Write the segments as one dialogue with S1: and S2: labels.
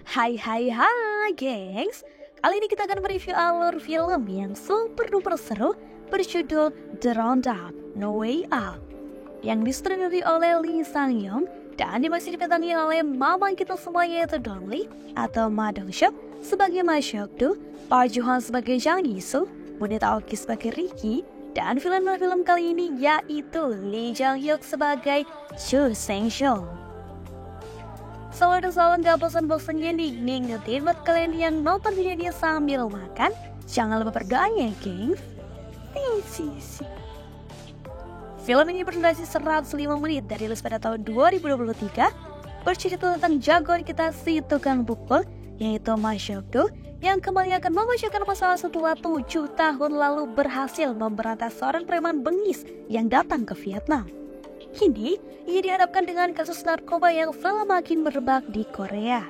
S1: Hai gengs. Kali ini kita akan mereview alur film yang super duper seru berjudul The Roundup No Way Out, yang disutradari oleh Lee Sang-young dan masih dibintangi oleh mama kita semua, yaitu Dong-lee atau Ma Dong-seok sebagai Ma Seok-do, Park Joo-hwan sebagai Jang Yi-soo, Moon Tae-ki sebagai Ricky, dan villain film kali ini yaitu Lee Jung-hyuk sebagai Chu Seng-sung. Selalu gak bosan-bosannya nih ngingetin buat kalian yang nonton video ini sambil makan, jangan lupa berdoa ya gengs. Film ini berdurasi 105 menit dari rilis pada tahun 2023, bercerita tentang jagoan kita si tukang pukul, yaitu Ma Seok-do, yang kembali akan memecahkan masalah setelah 7 tahun lalu berhasil memberantas seorang preman bengis yang datang ke Vietnam. Kini, ia dihadapkan dengan kasus narkoba yang semakin merebak di Korea.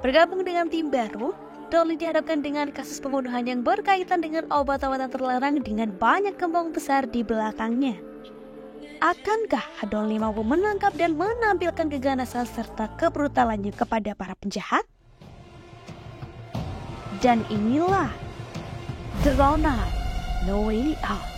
S1: Bergabung dengan tim baru, Dong-lee dihadapkan dengan kasus pembunuhan yang berkaitan dengan obat-obatan terlarang dengan banyak kembang besar di belakangnya. Akankah Dong-lee mampu menangkap dan menampilkan keganasan serta kebrutalannya kepada para penjahat? Dan inilah The Roundup No Way Out.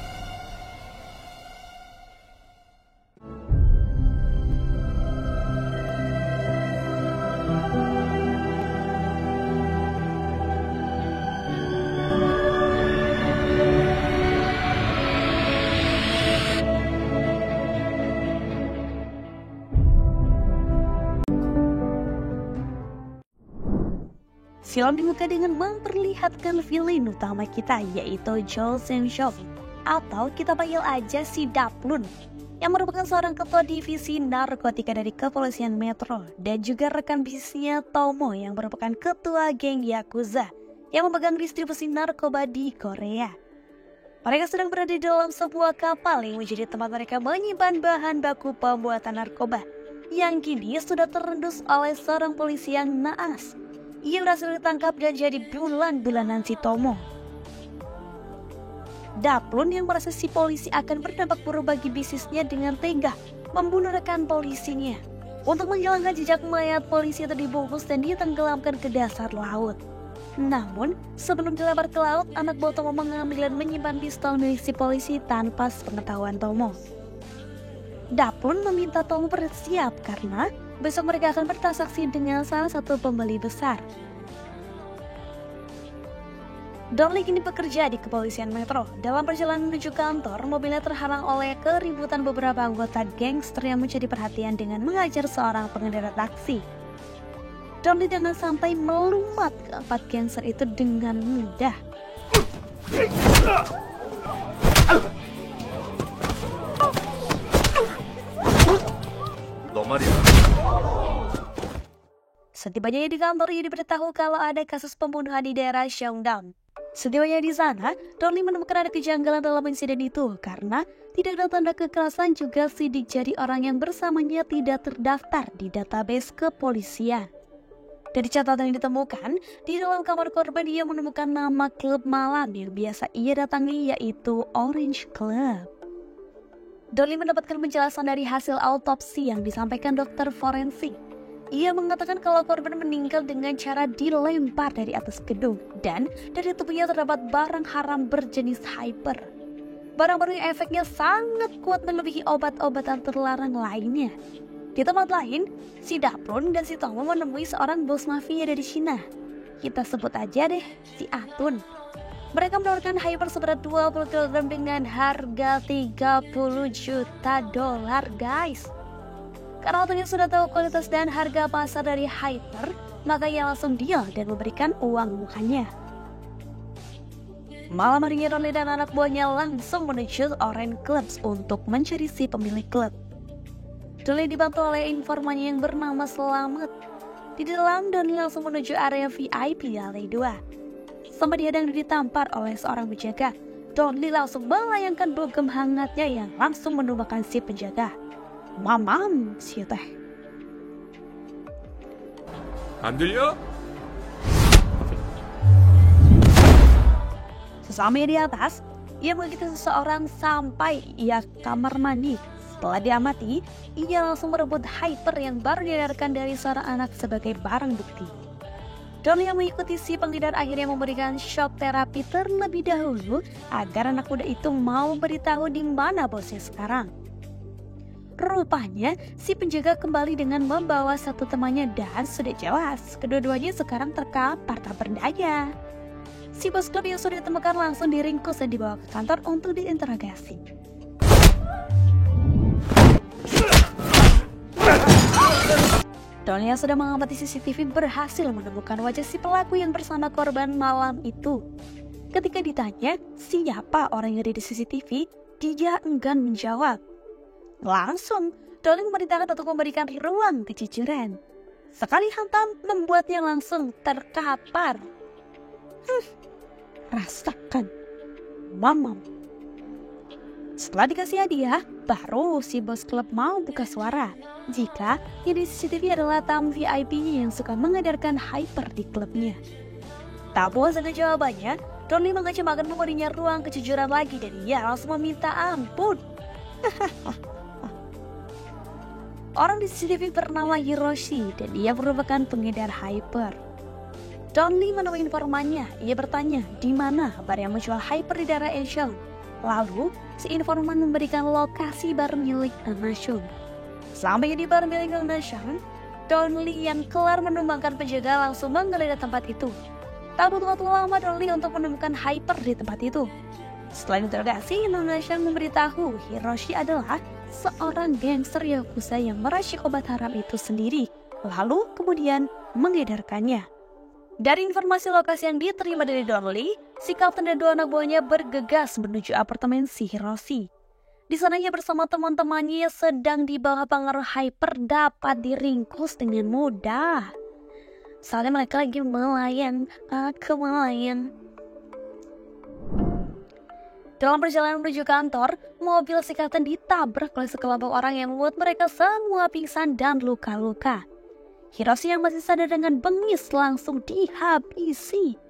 S1: Film dibuka dengan memperlihatkan villain utama kita, yaitu Chu Seng-sung, atau kita panggil aja si Daplun, yang merupakan seorang ketua divisi narkotika dari kepolisian Metro, dan juga rekan bisnisnya Tomo yang merupakan ketua geng Yakuza yang memegang distribusi narkoba di Korea. Mereka sedang berada di dalam sebuah kapal yang menjadi tempat mereka menyimpan bahan baku pembuatan narkoba, yang kini sudah terendus oleh seorang polisi yang naas. Ia berhasil ditangkap dan jadi bulan-bulanan si Tomo. Daplun yang merasa si polisi akan berdampak buruk bagi bisnisnya dengan tega membunuh rekan polisinya. Untuk menghilangkan jejak mayat polisi itu dibungkus dan ditenggelamkan ke dasar laut. Namun, sebelum dilempar ke laut, anak buah Tomo mengambil dan menyimpan pistol milik si polisi tanpa sepengetahuan Tomo. Daplun meminta Tomo bersiap karena besok mereka akan bertransaksi dengan salah satu pembeli besar. Dong-lee kini bekerja di kepolisian Metro. Dalam perjalanan menuju kantor, mobilnya terhalang oleh keributan beberapa anggota gangster yang mencuri perhatian dengan mengajar seorang pengendara taksi. Dong-lee dengan santai melumat keempat gangster itu dengan mudah. Setibanya di kantor, ia diberitahu kalau ada kasus pembunuhan di daerah Cheongdam. Setibanya di sana, Dong-lee menemukan ada kejanggalan dalam insiden itu karena tidak ada tanda kekerasan, juga sidik jari orang yang bersamanya tidak terdaftar di database kepolisian. Dari catatan yang ditemukan, di dalam kamar korban ia menemukan nama klub malam yang biasa ia datangi, yaitu Orange Club. Dong-lee mendapatkan penjelasan dari hasil autopsi yang disampaikan dokter forensik. Ia mengatakan kalau korban meninggal dengan cara dilempar dari atas gedung dan dari tubuhnya terdapat barang haram berjenis hyper. Barang-barang yang efeknya sangat kuat melebihi obat-obatan terlarang lainnya. Di tempat lain, si Daplun dan si Tomo menemui seorang bos mafia dari Cina. Kita sebut aja deh si Atun. Mereka menawarkan hyper seberat 20 kg dengan harga 30 juta dolar guys. Karena Atun sudah tahu kualitas dan harga pasar dari hyper, maka ia langsung deal dan memberikan uang mukanya. Malam harinya, Dong-lee dan anak buahnya langsung menuju Orange Club untuk mencari si pemilik klub. Dong-lee dibantu oleh informannya yang bernama Selamat. Di dalam, Dong-lee langsung menuju area VIP di lantai 2. Sampai dihadang dan ditampar oleh seorang penjaga, Dong-lee langsung melayangkan bogem hangatnya yang langsung menumbuhkan si penjaga. Mamam, si teh.
S2: 안 들려?
S1: Sesamanya di atas, ia mengikuti seseorang sampai ia kamar mandi. Setelah diamati, ia langsung merebut Hyper yang baru diedarkan dari seorang anak sebagai barang bukti. Donnie yang mengikuti si pengedar akhirnya memberikan shock terapi terlebih dahulu agar anak muda itu mau beritahu di mana bosnya sekarang. Rupanya, si penjaga kembali dengan membawa satu temannya dan sudah jelas, kedua-duanya sekarang terkapar tak berdaya. Si bos klub yang sudah ditemukan langsung diringkus dan dibawa ke kantor untuk diinterogasi. Donnie yang sudah mengamati CCTV berhasil menemukan wajah si pelaku yang bersama korban malam itu. Ketika ditanya siapa orang yang ada di CCTV, dia enggan menjawab. Langsung, Donnie memerintahkan untuk memberikan ruang kejujuran. Sekali hantam membuatnya langsung terkapar. Rasakan, mamam. Setelah dikasih hadiah, baru si bos klub mau buka suara jika yang di CCTV adalah tamu VIP-nya yang suka mengedarkan Hyper di klubnya. Tak puas dengan jawabannya, Donnie mengancam akan memberinya ruang kejujuran lagi dan ia langsung meminta ampun. Orang di CCTV bernama Hiroshi dan dia merupakan pengedar Hyper. Donnie menemui informannya. Ia bertanya di mana bar yang menjual Hyper di daerah Asian. Lalu, si informan memberikan lokasi bar milik Nashun. Sampai di bar milik Nashun, Donnie yang kelar menumbangkan penjaga langsung menggeledah tempat itu. Tak butuh waktu lama Donnie untuk menemukan Hyper di tempat itu. Setelah interogasi, Nashun memberitahu Hiroshi adalah seorang gangster Yakuza yang meracik obat haram itu sendiri, lalu kemudian mengedarkannya. Dari informasi lokasi yang diterima dari Donnie, si kapten dan dua anak buahnya bergegas menuju apartemen si Hiroshi. Di sana ia bersama teman-temannya sedang di bawah pengaruh Hyper dapat diringkus dengan mudah. Soalnya mereka lagi melayang, aku melayang. Dalam perjalanan menuju kantor, mobil si kapten ditabrak oleh sekelompok orang yang membuat mereka semua pingsan dan luka-luka. Hiroshi yang masih sadar dengan bengis langsung dihabisi.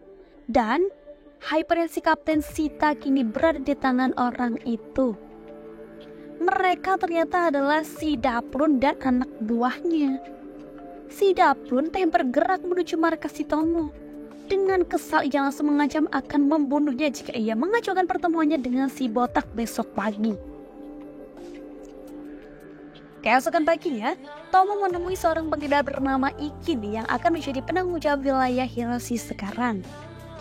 S1: Dan Hyper yang si kapten sita kini berada di tangan orang itu. Mereka ternyata adalah si Daplun dan anak buahnya. Si Daplun yang bergerak menuju markas si Tomo. Dengan kesal ia langsung mengancam akan membunuhnya jika ia mengacaukan pertemuannya dengan si botak besok pagi. Keesokan paginya, Tomo menemui seorang pengedar bernama Ikin yang akan menjadi penanggung jawab wilayah Hiroshi sekarang.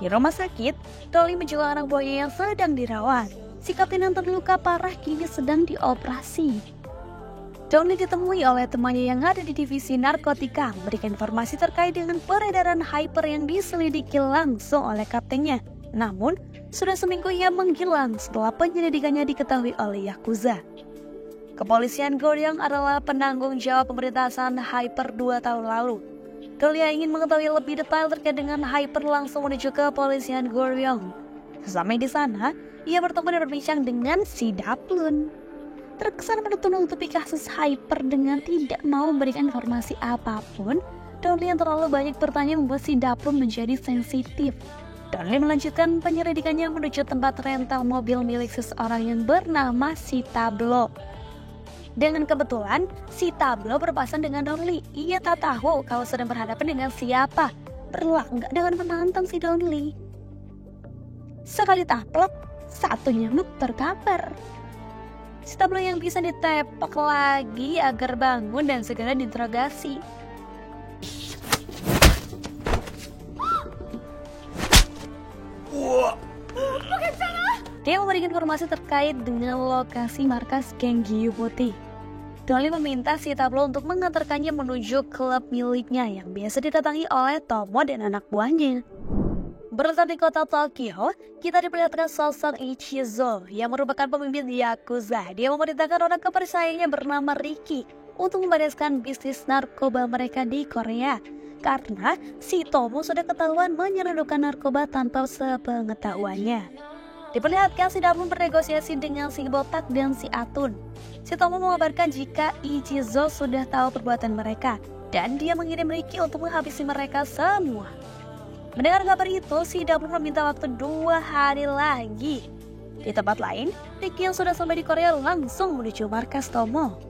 S1: Di rumah sakit, Donnie menjual anak buahnya yang sedang dirawat. Si kapten yang terluka parah kini sedang dioperasi. Donnie ditemui oleh temannya yang ada di divisi narkotika memberikan informasi terkait dengan peredaran Hyper yang diselidiki langsung oleh kaptennya. Namun, sudah seminggu ia menghilang setelah penyelidikannya diketahui oleh Yakuza. Kepolisian Goryeo adalah penanggung jawab pemberantasan Hyper 2 tahun lalu. Donnie ingin mengetahui lebih detail terkait dengan Hyper langsung menuju ke kepolisian Goryeo. Sampai di sana, ia bertemu dan berbincang dengan si Daplun. Terkesan menutup-nutupi kasus Hyper dengan tidak mau memberikan informasi apapun. Donnie yang terlalu banyak bertanya membuat si Daplun menjadi sensitif. Donnie melanjutkan penyelidikannya menuju tempat rental mobil milik seseorang yang bernama si Tablo. Dengan kebetulan, si Tablo berpasangan dengan Donnie. Ia tak tahu kalau sedang berhadapan dengan siapa. Berlagak dengan menantang si Donnie. Sekali taplok, satu nyamuk terkapar. Si Tablo yang bisa ditepak lagi agar bangun dan segera diinterogasi. Dia memberikan informasi terkait dengan lokasi markas geng Giyu Putih. Donnie meminta si Tablo untuk mengantarkannya menuju klub miliknya yang biasa didatangi oleh Tomo dan anak buahnya. Berletak di kota Tokyo, kita diperlihatkan sosok Ichizo yang merupakan pemimpin Yakuza. Dia memerintahkan orang kepercayaannya bernama Riki untuk membereskan bisnis narkoba mereka di Korea. Karena si Tomo sudah ketahuan menyelundupkan narkoba tanpa sepengetahuannya. Diperlihatkan si Daplun bernegosiasi dengan si botak dan si Atun. Si Tomo mengabarkan jika Ichizo sudah tahu perbuatan mereka dan dia mengirim Riki untuk menghabisi mereka semua. Mendengar kabar itu, si Daplun meminta waktu 2 hari lagi. Di tempat lain, Ricky yang sudah sampai di Korea langsung menuju markas Tomo.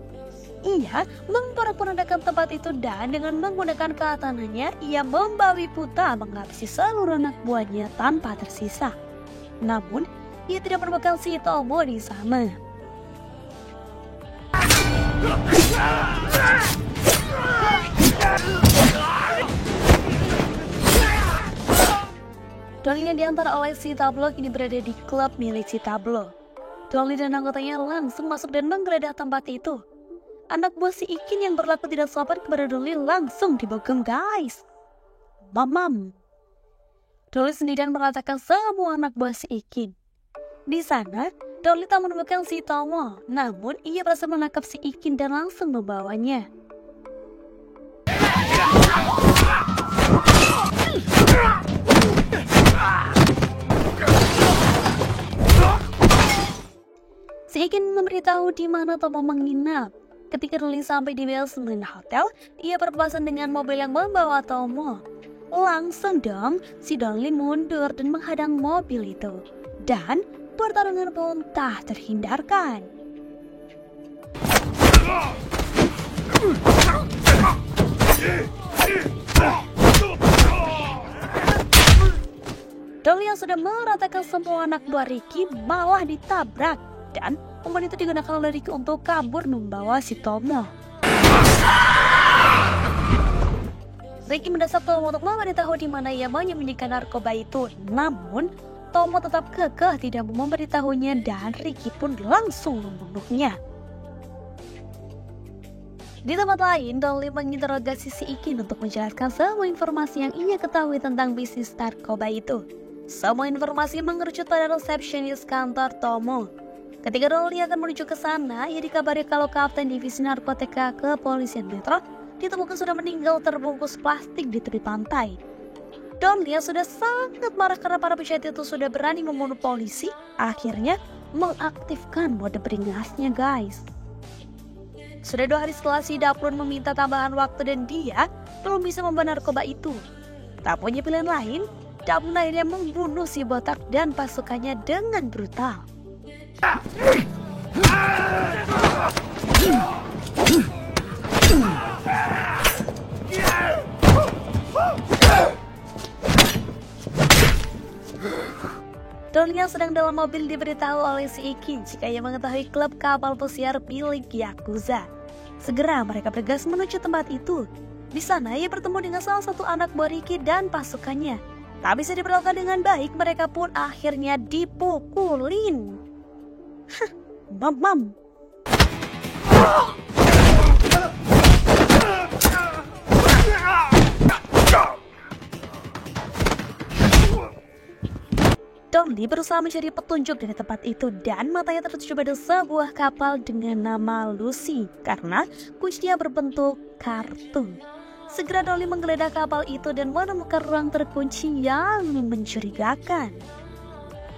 S1: Ia memporak-porandakan tempat itu dan dengan menggunakan katananya, ia membawi Puta menghabisi seluruh anak buahnya tanpa tersisa. Namun, ia tidak menemukan si Tomo di sana. Donnie yang diantar oleh si Tablo kini berada di klub milik si Tablo. Donnie dan anggotanya langsung masuk dan menggeledah tempat itu. Anak buah si Ikin yang berlaku tidak sopan kepada Donnie langsung dibogem guys. Mamam. Donnie sendirian mengatakan semua anak buah si Ikin. Di sana, Donnie tak menemukan si Tomo, namun ia berhasil menangkap si Ikin dan langsung membawanya. Si Ikin memberitahu di mana Tomo menginap. Ketika Donnie sampai di basement hotel, ia berpapasan dengan mobil yang membawa Tomo. Langsung dong, si Donnie mundur dan menghadang mobil itu. Dan pertarungan pun tak terhindarkan. Donnie yang sudah meratakan semua anak buah Ricky malah ditabrak. Dan momen itu digunakan oleh Ricky untuk kabur membawa si Tomo. Ricky mendesak Tomo untuk memberitahu di mana ia menyembunyikan narkoba itu. Namun, Tomo tetap kekeh tidak mau memberitahunya dan Ricky pun langsung membunuhnya. Di tempat lain, Donnie menginterogasi si Ikin untuk menjelaskan semua informasi yang ia ketahui tentang bisnis narkoba itu. Semua informasi mengerucut pada resepsionis kantor Tomo. Ketika Donnie akan menuju ke sana, ia dikabari kalau Kapten Divisi Narkotika Kepolisian Metro ditemukan sudah meninggal terbungkus plastik di tepi pantai. Donnie yang sudah sangat marah karena para penjahat itu sudah berani membunuh polisi, akhirnya mengaktifkan mode beringasnya guys. Sudah 2 hari setelah si Daplun meminta tambahan waktu dan dia belum bisa membawa narkoba itu. Tak punya pilihan lain, Daplun akhirnya membunuh si botak dan pasukannya dengan brutal. Donnie yang sedang dalam mobil diberitahu oleh si Ikin jika ia mengetahui klub kapal pesiar milik Yakuza. Segera mereka bergegas menuju tempat itu. Di sana ia bertemu dengan salah satu anak buah Ricky dan pasukannya. Tak bisa diperlakukan dengan baik, mereka pun akhirnya dipukulin. Mam. Donnie berusaha mencari petunjuk dari tempat itu dan matanya tertuju pada sebuah kapal dengan nama Lucy karena kuncinya berbentuk kartu. Segera Donnie menggeledah kapal itu dan menemukan ruang terkunci yang mencurigakan.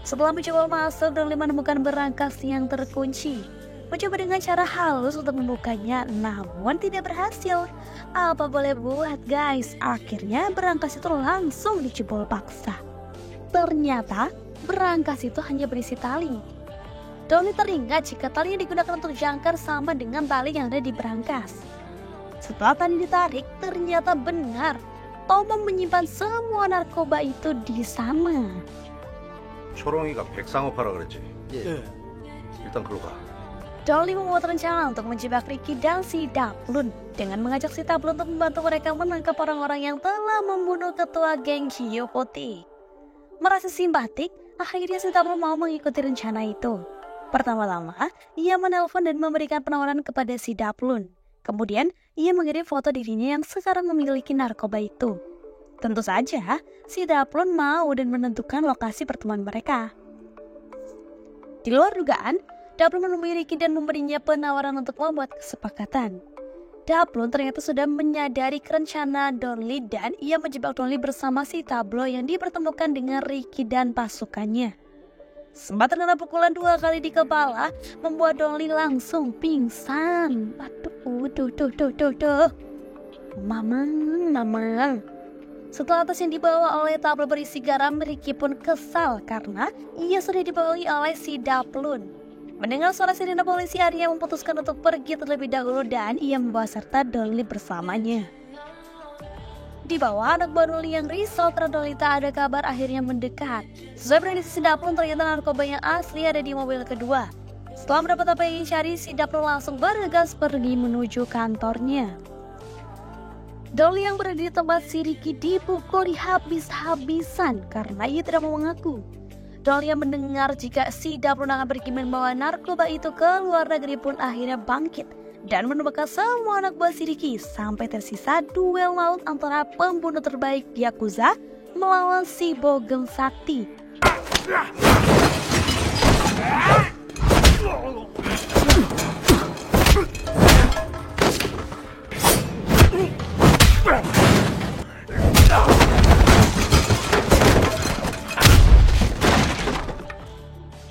S1: Setelah mencoba masuk, Donnie menemukan berangkas yang terkunci. Mencoba dengan cara halus untuk membukanya, namun tidak berhasil. Apa boleh buat guys, akhirnya berangkas itu langsung dijebol paksa. Ternyata berangkas itu hanya berisi tali. Donnie teringat jika tali yang digunakan untuk jangkar sama dengan tali yang ada di berangkas. Setelah tali ditarik, ternyata benar Tomo menyimpan semua narkoba itu di sana.
S3: 초롱이가 백상업하라 그랬지? 예. 일단 글로 가.
S1: Donnie membuat rencana untuk menjebak Ricky dan si Daplun dengan mengajak si Daplun untuk membantu mereka menangkap orang-orang yang telah membunuh ketua geng Hiyo Putih. Merasa simpatik, akhirnya si Daplun mau mengikuti rencana itu. Pertama-tama, ia menelpon dan memberikan penawaran kepada si Daplun. Kemudian, ia mengirim foto dirinya yang sekarang memiliki narkoba itu. Tentu saja, si Daplun mau dan menentukan lokasi pertemuan mereka. Di luar dugaan, Daplun menemui Ricky dan memberinya penawaran untuk membuat kesepakatan. Daplun ternyata sudah menyadari rencana Donnie dan ia menjebak Donnie bersama si Tablo yang dipertemukan dengan Ricky dan pasukannya. Sempat terkena pukulan 2 kali di kepala, membuat Donnie langsung pingsan. Aduh, Mama. Setelah tas yang dibawa oleh tabel berisi garam, Ricky pun kesal karena ia sudah dibawahi oleh si Daplun. Mendengar suara sirine polisi, Arya memutuskan untuk pergi terlebih dahulu dan ia membawa serta Dolly bersamanya. Di bawah, anak buah Dolly yang risau karena Dolly tak ada kabar akhirnya mendekat. Sesuai prediksi si Daplun, ternyata narkoba yang asli ada di mobil kedua. Setelah mendapat apa yang dicari, si Daplun langsung bergegas pergi menuju kantornya. Dolly yang berada di tempat si Ricky dipukul habis-habisan karena ia tidak mau mengaku. Dolly yang mendengar jika si Daplun akan pergi membawa narkoba itu ke luar negeri pun akhirnya bangkit dan menemukan semua anak buah si Ricky sampai tersisa duel maut antara pembunuh terbaik Yakuza melawan si Bogem Sakti.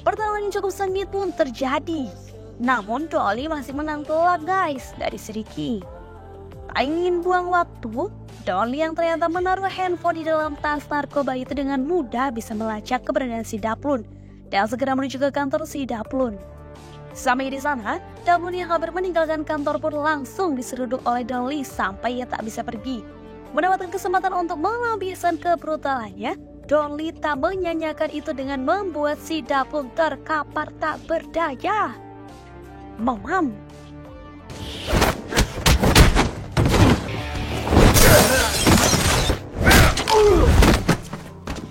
S1: Pertarungan yang cukup sengit pun terjadi. Namun Dolly masih menang telak guys dari si Ricky. Tak ingin buang waktu, Dolly yang ternyata menaruh handphone di dalam tas narkoba itu dengan mudah bisa melacak keberadaan si Daplun dan segera menuju ke kantor si Daplun. Sampai di sana, Daplun yang hampir meninggalkan kantor pun langsung diseruduk oleh Dolly sampai ia tak bisa pergi. Mendapatkan kesempatan untuk menghabiskan kebrutalannya, Dolly tak menyanyiakan itu dengan membuat si Daplun terkapar tak berdaya. Mamam.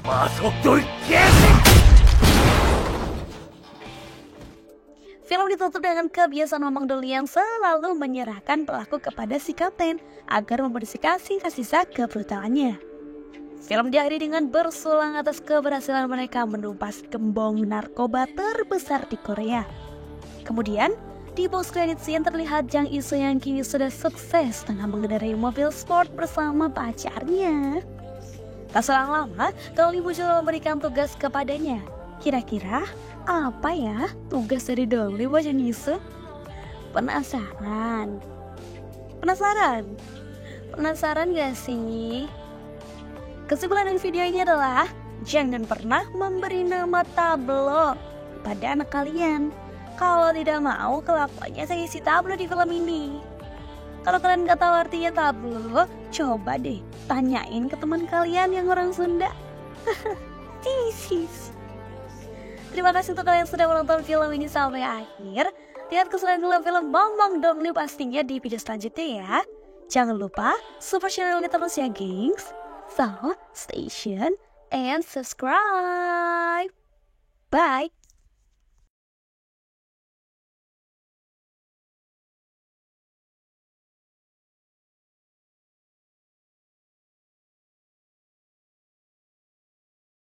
S3: Masuk tuh.
S1: Film ditutup dengan kebiasaan Mamang Dolly yang selalu menyerahkan pelaku kepada si kapten agar membersihkan sisa-sisa kebrutalannya. Film diakhiri dengan bersulang atas keberhasilan mereka menumpas gembong narkoba terbesar di Korea. Kemudian, di post credit scene terlihat Jang Iso yang kini sudah sukses tengah mengendarai mobil sport bersama pacarnya. Tak selang lama, Dolly muncul memberikan tugas kepadanya. Kira-kira apa ya tugas dari Dolly buat Jang Iso? Penasaran? Penasaran gak sih? Kesimpulan dari video ini adalah jangan pernah memberi nama tablo pada anak kalian. Kalau tidak mau, kelakuannya saya isi tablo di film ini. Kalau kalian gak tahu artinya tablo, coba deh tanyain ke teman kalian yang orang Sunda. Terima kasih untuk kalian yang sudah menonton film ini sampai akhir. Lihat keseruan film Mamang Dolly pastinya di video selanjutnya ya. Jangan lupa support channel ini terus ya gengs. So, stay tuned and subscribe. Bye.